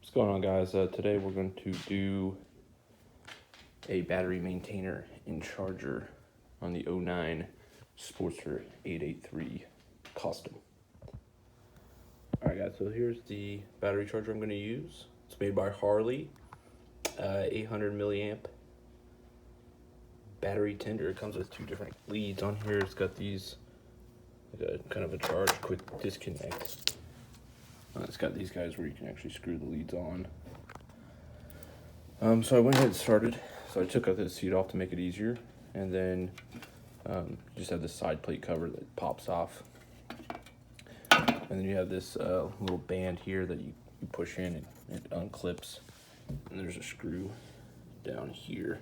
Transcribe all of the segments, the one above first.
What's going on, guys? Today we're going to do a battery maintainer and charger on the 09 Sportster 883 Custom. Alright guys, so here's the battery charger I'm going to use. It's made by Harley, 800 milliamp battery tender. It comes with two different leads on here. It's got these, like a kind of a charge quick disconnect. It's got these guys where you can actually screw the leads on. So I went ahead and started. So I took out this seat off to make it easier, and then just have this side plate cover that pops off. And then you have this little band here that you push in and it unclips. And there's a screw down here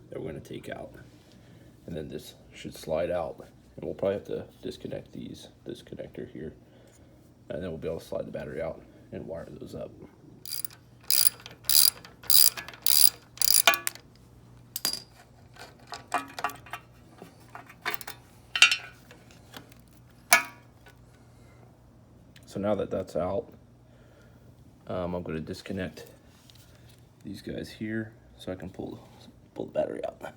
that we're going to take out. And then this should slide out. And we'll probably have to disconnect this connector here. And then we'll be able to slide the battery out and wire those up. So now that that's out, I'm going to disconnect these guys here so I can pull the battery out.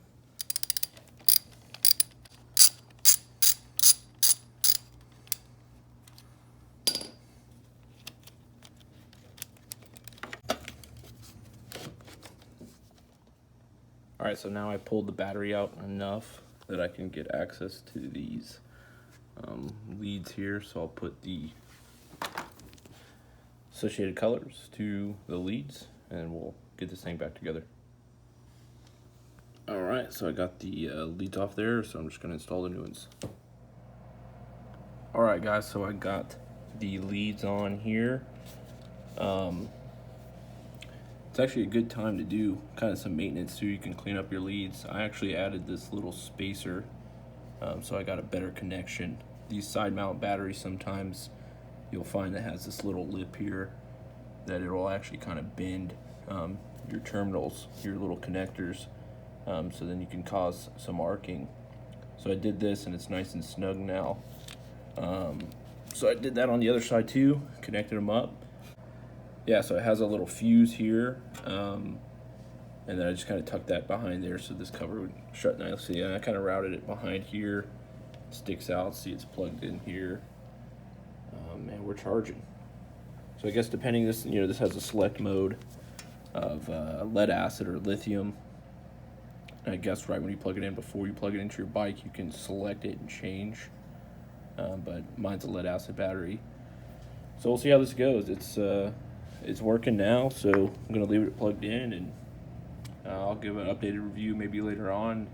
All right, so now I pulled the battery out enough that I can get access to these leads here. So I'll put the associated colors to the leads and we'll get this thing back together. All right, so I got the leads off there, so I'm just gonna install the new ones. All right guys, so I got the leads on here. It's actually a good time to do kind of some maintenance too. You can clean up your leads. I actually added this little spacer, so I got a better connection. These side mount batteries, sometimes you'll find that has this little lip here that it will actually kind of bend your terminals, your little connectors, so then you can cause some arcing. So I did this and it's nice and snug now. So I did that on the other side too, connected them up. Yeah, so it has a little fuse here, and then I just kind of tucked that behind there so this cover would shut nicely. And I kind of routed it behind here, sticks out, see it's plugged in here, and we're charging. So I guess depending, this has a select mode of lead acid or lithium. And I guess right when you plug it in, before you plug it into your bike, you can select it and change. But mine's a lead acid battery. So we'll see how this goes. It's working now, so I'm gonna leave it plugged in, and I'll give an updated review maybe later on.